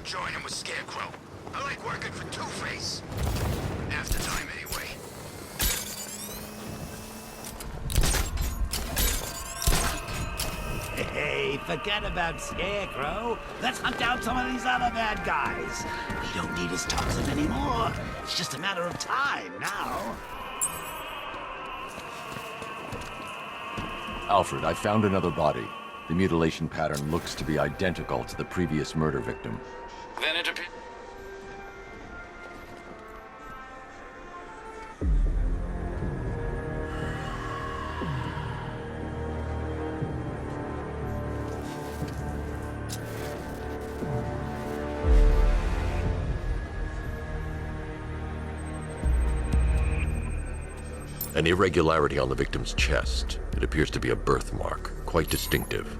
I'm joining with Scarecrow. I like working for Two-Face. Half the time, anyway. Hey, forget about Scarecrow. Let's hunt down some of these other bad guys. We don't need his toxin anymore. It's just a matter of time now. Alfred, I found another body. The mutilation pattern looks to be identical to the previous murder victim. Then it appears... An irregularity on the victim's chest. It appears to be a birthmark, quite distinctive.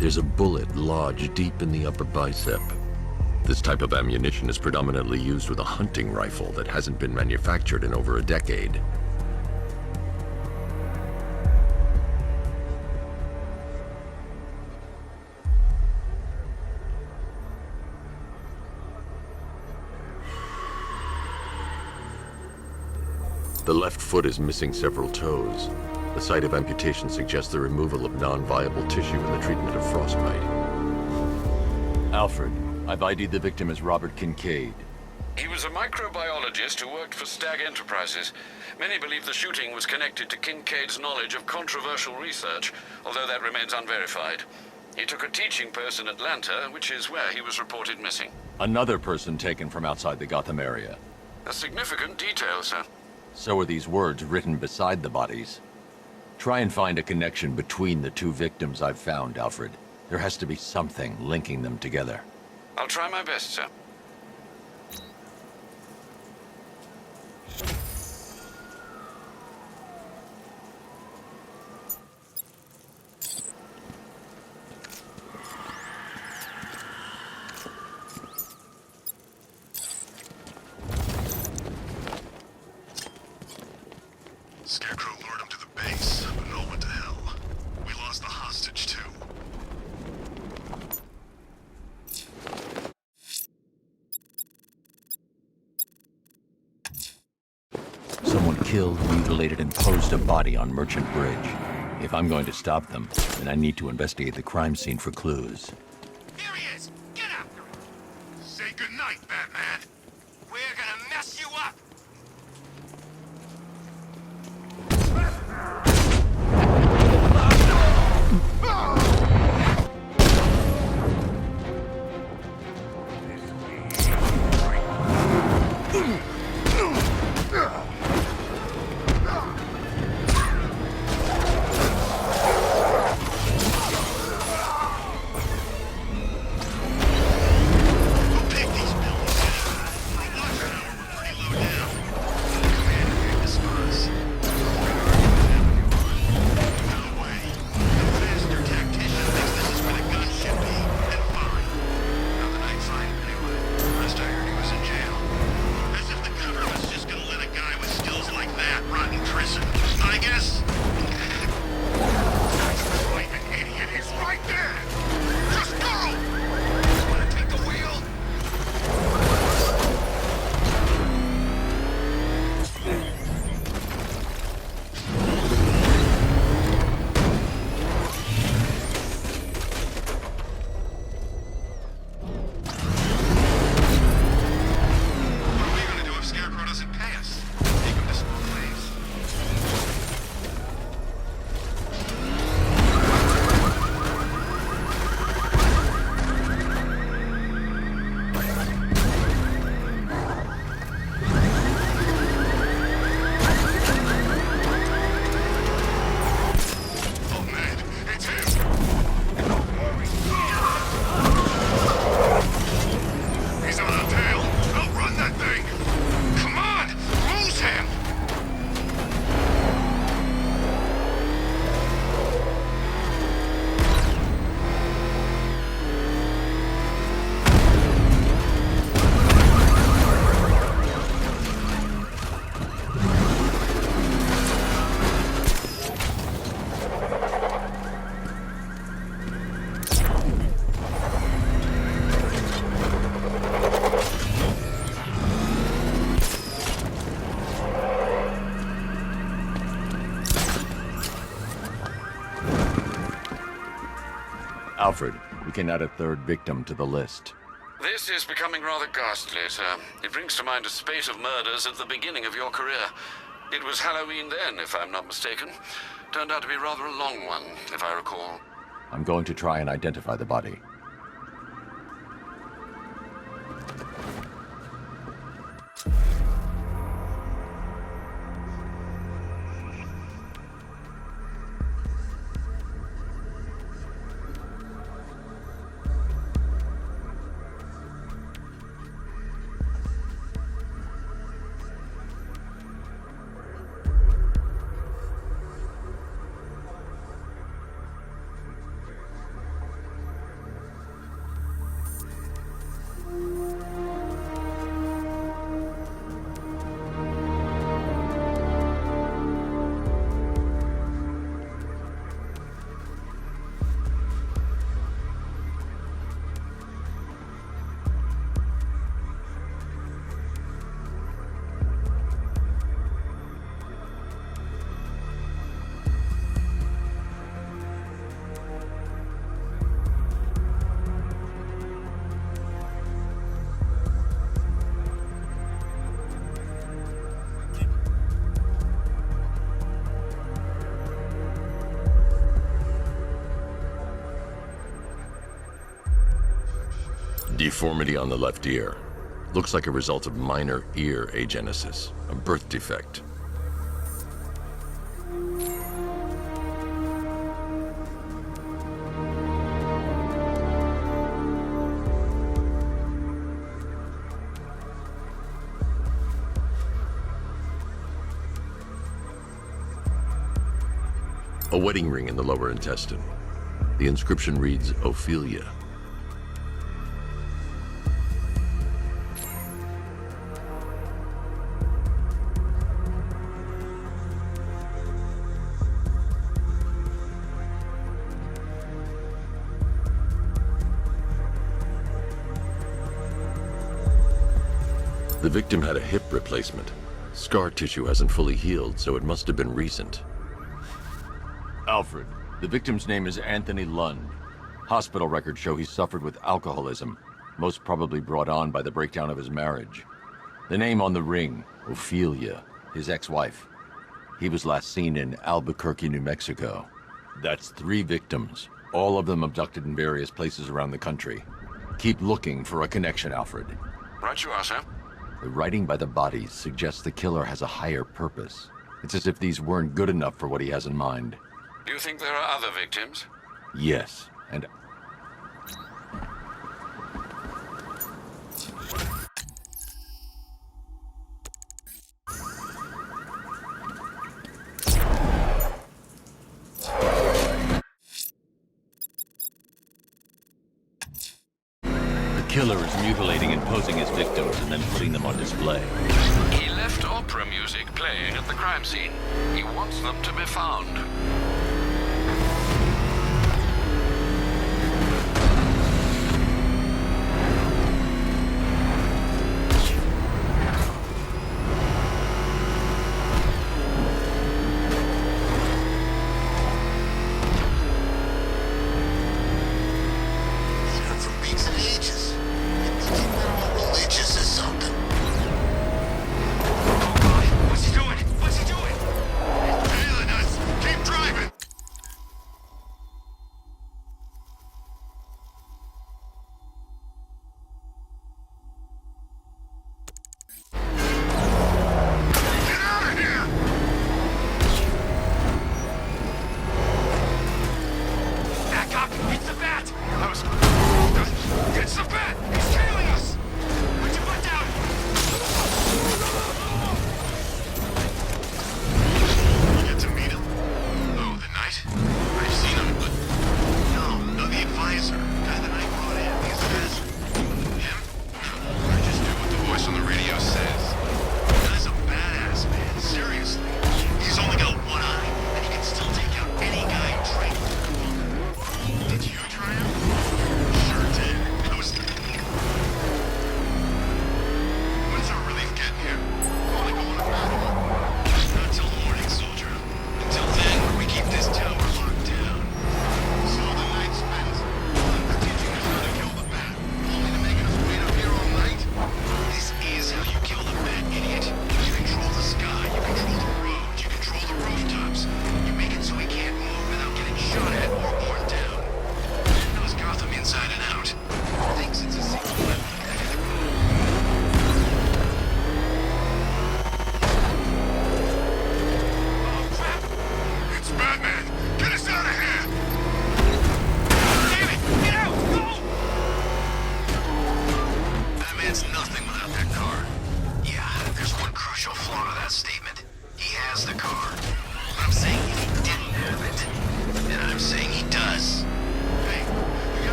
There's a bullet lodged deep in the upper bicep. This type of ammunition is predominantly used with a hunting rifle that hasn't been manufactured in over a decade. The left foot is missing several toes. The site of amputation suggests the removal of non-viable tissue in the treatment of frostbite. Alfred, I've ID'd the victim as Robert Kincaid. He was a microbiologist who worked for Stag Enterprises. Many believe the shooting was connected to Kincaid's knowledge of controversial research, although that remains unverified. He took a teaching post in Atlanta, which is where he was reported missing. Another person taken from outside the Gotham area. A significant detail, sir. So are these words written beside the bodies. Try and find a connection between the two victims I've found, Alfred. There has to be something linking them together. I'll try my best, sir. Scarecrow lured him to the base, but it all went to hell. We lost the hostage, too. Someone killed, mutilated, and posed a body on Merchant Bridge. If I'm going to stop them, then I need to investigate the crime scene for clues. Here he is! Get after him! Say goodnight, Batman! We're gonna mess you up! Alfred, we can add a third victim to the list. This is becoming rather ghastly, sir. It brings to mind a spate of murders at the beginning of your career. It was Halloween then, if I'm not mistaken. Turned out to be rather a long one, if I recall. I'm going to try and identify the body. Deformity on the left ear. Looks like a result of minor ear agenesis, a birth defect. A wedding ring in the lower intestine. The inscription reads, Ophelia. The victim had a hip replacement. Scar tissue hasn't fully healed, so it must have been recent. Alfred, the victim's name is Anthony Lund. Hospital records show he suffered with alcoholism, most probably brought on by the breakdown of his marriage. The name on the ring, Ophelia, his ex-wife. He was last seen in Albuquerque, New Mexico. That's 3 victims, all of them abducted in various places around the country. Keep looking for a connection, Alfred. Right you are, sir. The writing by the bodies suggests the killer has a higher purpose. It's as if these weren't good enough for what he has in mind. Do you think there are other victims? Yes, and... The killer is mutilating and posing as victims and then putting them on display. He left opera music playing at the crime scene. He wants them to be found. For weeks and ages. Religious or something. Oh God, what's he doing? What's he doing? He's trailing us. Keep driving.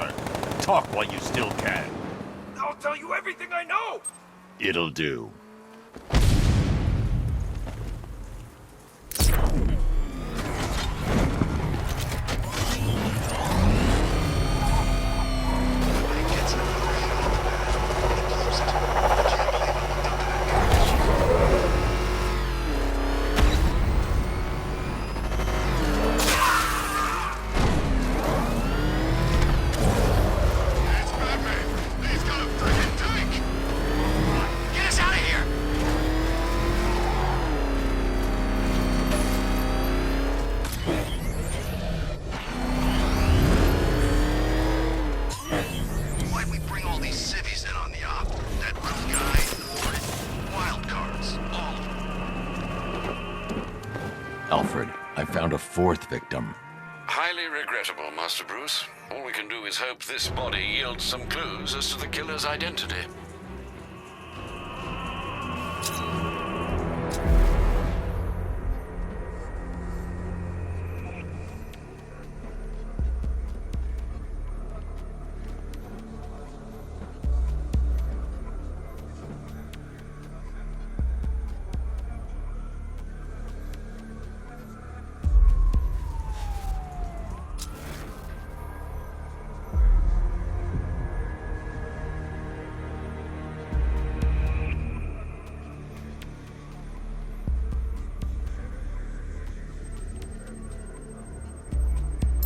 regular. Talk while you still can. I'll tell you everything I know! It'll do. It's Batman! He's got a freaking tank! Get us out of here! Why'd we bring all these civvies in on the op? That little guy, wild cards, all of them. Alfred, I found a fourth victim. Highly regrettable, Master Bruce. All we can do is hope this body yields some clues as to the killer's identity.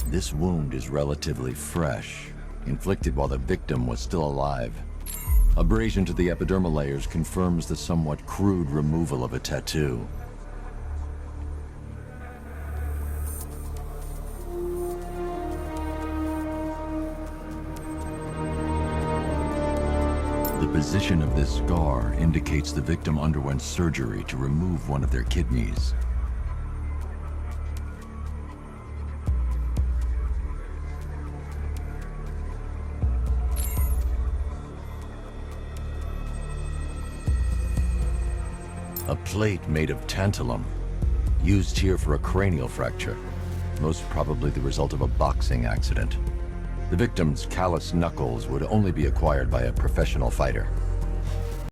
This wound is relatively fresh, inflicted while the victim was still alive. Abrasion to the epidermal layers confirms the somewhat crude removal of a tattoo. The position of this scar indicates the victim underwent surgery to remove one of their kidneys. A plate made of tantalum, used here for a cranial fracture, most probably the result of a boxing accident. The victim's calloused knuckles would only be acquired by a professional fighter.